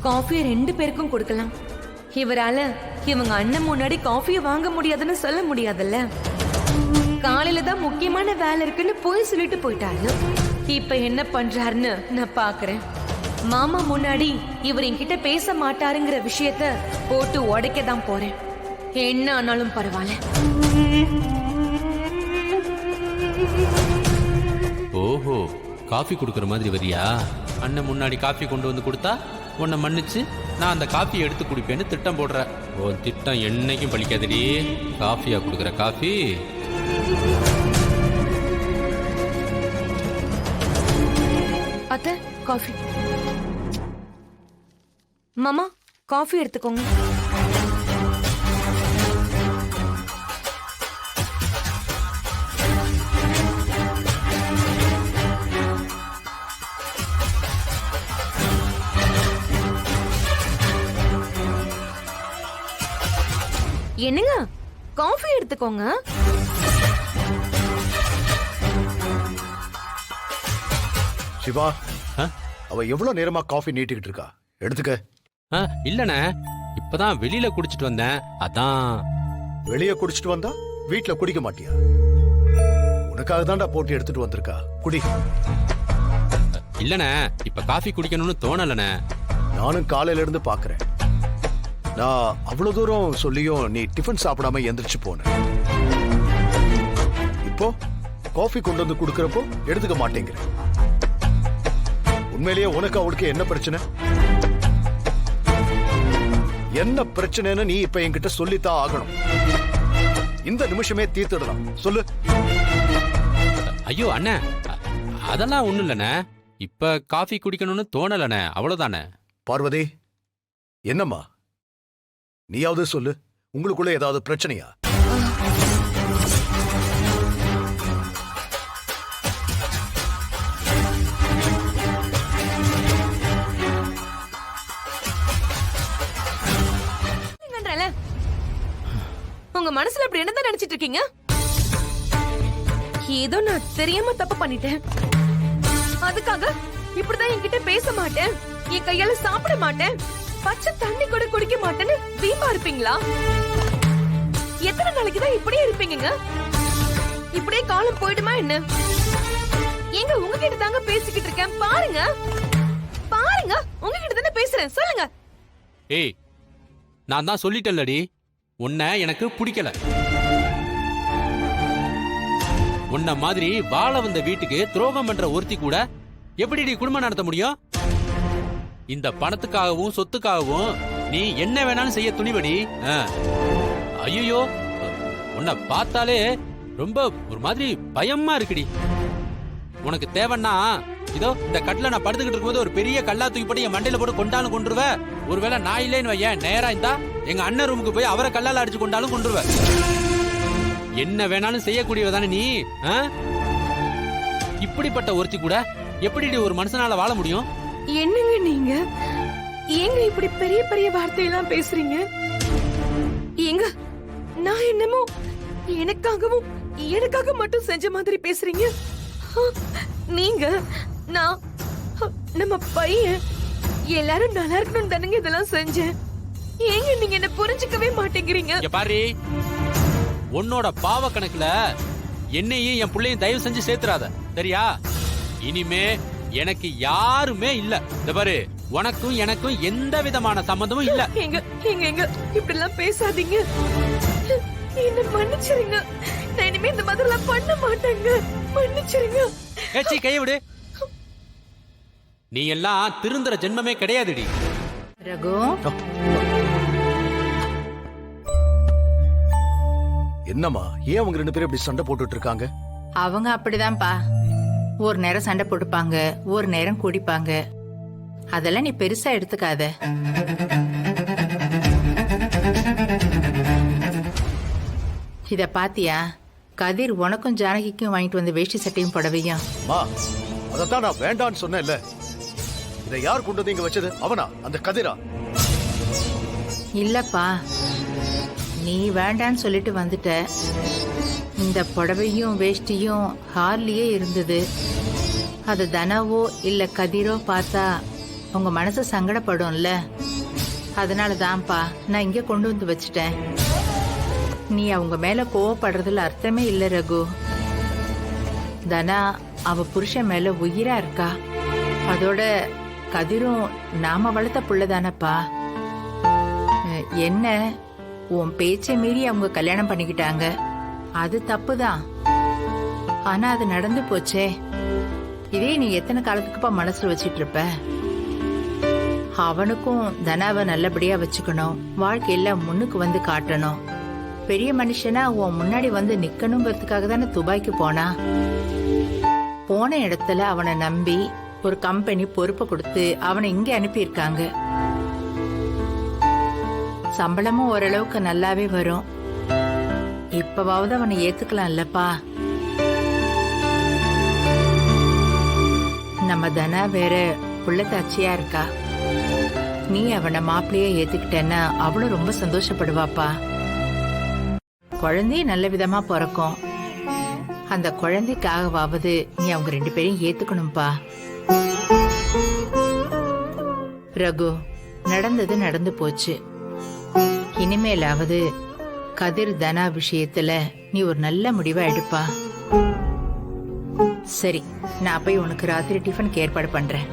காஃபியை 2 பேருக்கும் கொடுக்கலாம். இவரால இவங்க அண்ணன் முன்னாடி காஃபியை வாங்க முடியாதுன்னு சொல்ல முடியாதுல்ல. காலையில தான் முக்கியமான வேலை இருக்குன்னு போய் சொல்லிட்டு போயிட்டாரு. இப்ப என்ன பண்றாருன்னு நான் பாக்குறேன். மாமா முன்னாடி இவர் என்கிட்ட பேச மாட்டாருங்கிற விஷயத்த போட்டு உடைக்க தான் போறேன். என்ன ஆனாலும் பரவாயில்ல. ஓஹோ, காஃபி குடுக்கற மாதிரி வரியா? அண்ணன் முன்னாடி காஃபி கொண்டு வந்து கொடுத்தா உன்னை மன்னிச்சு நான் அந்த காஃபி எடுத்து குடிப்பேன்னு திட்டம் போடுற. உன் திட்டம் என்னைக்கும் பலிக்காதடி. காஃபியா குடுக்கற காஃபி? அத்தை, காஃபி. மாமா, காஃபி எடுத்துக்கோங்க. என்னங்க, காஃபி எடுத்துக்கோங்க. சிவா, அவ எவ்வளவு நேரமா காஃபி நீட்டிக்கிட்டு இருக்கா? எடுத்துக்க. இல்லண்ணே, இப்பதான் வெளியில குடிச்சிட்டு வந்தேன். அதான். வெளியே குடிச்சிட்டு வந்தா வீட்டுல குடிக்க மாட்டியா? உனக்காக தான்டா போட்டு எடுத்துட்டு வந்திருக்கா. குடி. இல்லண்ணே, இப்ப காஃபி குடிக்கணும்னு தோணலண்ணே. நானும் காலையில இருந்து பாக்குறேன். நான் அவ்வளவு தூரம் சொல்லியும் நீ டிஃபன் சாப்பிடாம எந்திரிச்சு போன. இப்போ காஃபி கொண்டு வந்து குடுக்கறப்போ எடுத்துக்க மாட்டேங்கிற. உண்மையிலேயே உனக்கு அவளுக்கு என்ன பிரச்சனை? என்ன பிரச்சனைன்னு நீ இப்ப என்கிட்ட சொல்லித்தான் ஆகணும். இந்த நிமிஷமே தீர்த்துடலாம். சொல்லு. ஐயோ அண்ணே, அதெல்லாம் ஒண்ணும் இல்லண்ணே. இப்ப காஃபி குடிக்கணும்னு தோணலண்ணே, அவ்வளவுதானே. பார்வதி, என்னம்மா நீயாவது சொல்லு. உங்களுக்குள்ள ஏதாவது பிரச்சனையா? உங்க மனசுல அப்படி என்னதான் நினைச்சிட்டு இருக்கீங்க? ஏதோ நான் தெரியாம தப்பு பண்ணிட்டேன். அதுக்காக இப்படிதான் என்கிட்ட பேச மாட்டேன், என் கையால சாப்பிட மாட்டேன், பச்சை தண்ணி கூட குடிக்க மாட்டேன்னு வீம்பா இருப்பீங்களா? எத்தனை நாளைக்கு தான் இப்படியே இருப்பீங்க? இப்படியே காலம் போயிடுமா என்ன? எங்க உங்ககிட்ட தாங்க பேசிக்கிட்டு இருக்கேன். பாருங்க பாருங்க, உங்ககிட்ட தானே பேசுறேன். சொல்லுங்க. ஏய், நான் தான் சொல்லிட்டேன்லடி, உன்னை எனக்கு பிடிக்கல. உன்ன மாதிரி வாழ வந்த வீட்டுக்கு துரோகம் பண்ற ஒருத்தி கூட எப்படி குடும்பம் நடத்த முடியும்? இந்த பணத்துக்காகவும் சொத்துக்காகவும் நீ என்ன வேணாலும் செய்ய துணிவடி. ஐயோ, உன்னை பார்த்தாலே ரொம்ப ஒரு மாதிரி பயமா இருக்குடி. உனக்கு தேவைன்னா இதோ இந்த கட்டில நான் படுத்துக்கிட்டு இருக்கும்போது ஒரு பெரிய கல்லா தூக்கி போட்டு என் மண்டையில போட்டு கொண்டாலும் கொண்டுருவ. ஒருவேளை நான் இல்லைன்னு வையன், நேரா இருந்தா எங்க அண்ணன் ரூமுக்கு போய் அவரை கல்லால அடிச்சு கொண்டாலும் கொண்டுருவ. என்ன வேணாலும் செய்யக்கூடியவதானே நீ. இப்படிப்பட்ட ஒருத்தி கூட எப்படி ஒரு மனுஷனால வாழ முடியும்? என்னங்க நீங்க? ஏங்க இப்படி பெரிய பெரிய வார்த்தையெல்லாம் பேசுறீங்க? ஏங்க, நான் என்னமோ எனக்காக மட்டும் செஞ்ச மாதிரி பேசுறீங்க. நீங்க, நான், நம்ம பையன் எல்லாரும் நல்லா இருக்கணும் தானுங்க இதெல்லாம் செஞ்சேன். ஏங்க நீங்க என்ன புரிஞ்சுக்கவே மாட்டேங்கிறீங்க? பாரு, உன்னோட பாவ கணக்குல என்னையும் என் பிள்ளையும் தயவு செஞ்சு சேர்த்துறாத, சரியா? இனிமே எனக்கு யாருமே இல்ல. இந்த பாரு, உனக்கும் எனக்கும் எந்த விதமான சம்பந்தமும் இல்ல. எங்க இப்படி எல்லாம் பேசாதீங்க. என்ன மன்னிச்சிருங்க. நான் இனிமே இந்த மாதிரி எல்லாம் பண்ண மாட்டேங்க. மன்னிச்சிருங்க. ஏச்சி, கைய விடு. நீ எல்லாம் திருந்துற ஜென்மமே கிடையாதுடி. ரகு, என்னம்மா, ஏன் அவங்க 2 பேரும் இப்படி சண்டை போட்டுட்டு இருக்காங்க? அவங்க அப்படிதான்ப்பா. ஒரு நேரம் சண்டை போட்டுப்பாங்க, ஒரு நேரம் குடிப்பாங்க. அதெல்லாம் நீ பெருசா எடுத்துக்காத. இத பாத்தியா? கதிர் உனக்கும் ஜானகிக்கும் வாங்கிட்டு வந்த வேஷ்டி சட்டையும் புடவையும். அதத்தான் நான் வேண்டான்னு சொன்னேன்ல. இதை யார் கொண்டு வந்து இங்க வச்சது? அவனா? அந்த கதிரா? இல்லப்பா, நீ வேண்டான்னு சொல்லிட்டு வந்துட்ட. இந்த புடவையும் வேஷ்டியும் ஹார்லயே இருந்தது. அது தனவோ இல்ல கதிரோ பார்த்தா உங்க மனசு சங்கடப்படும்ல, அதனால தான்ப்பா நான் இங்க கொண்டு வந்து வச்சுட்டேன். நீ அவங்க மேல கோவப்படுறதுல அர்த்தமே இல்ல ரகு. தனா அவ புருஷன் மேல உயிரா இருக்கா. அதோட கதிரும் நாம வளர்த்த புள்ளதானப்பா. என்ன உன் பேச்சை மீறி அவங்க கல்யாணம் பண்ணிக்கிட்டாங்க, அது தப்புதான். ஆனா அது நடந்து போச்சே. இதே நீ எத்தனை காலத்துக்குப்பா மனசுல வச்சிட்டு இருப்ப? அவனுக்கும் தனாவை நல்லபடியா வச்சுக்கணும், வாழ்க்கையில முன்னுக்கு வந்து காட்டணும். பெரிய மனுஷனா உன் முன்னாடி வந்து நிக்கணுங்கிறதுக்காக தானே துபாய்க்கு போனா. போன இடத்துல அவனை நம்பி ஒரு கம்பெனி பொறுப்பை கொடுத்து அவனை இங்க அனுப்பியிருக்காங்க. சம்பளமும் ஓரளவுக்கு நல்லாவே வரும். இப்பவாவது அவனை ஏத்துக்கலாம் இல்லப்பா. நம்ம தனா வேற புள்ளத்தாச்சியா இருக்கா. நீ அவனை மாப்பிள்ளைய ஏத்துக்கிட்டேன்னா அவளும் ரொம்ப சந்தோஷப்படுவாப்பா. குழந்தைய நல்ல விதமா பிறக்கும். அந்த குழந்தைக்காகவாவது நீ அவங்க 2 பேரையும் ஏத்துக்கணும்பா. ரகு, நடந்தது நடந்து போச்சு. இனிமேலாவது கதிர் தனா விஷயத்துல நீ ஒரு நல்ல முடிவா எடுப்பா. சரி, நான் போய் உனக்கு ராத்திரி டிஃபனுக்கு ஏற்பாடு பண்றேன்.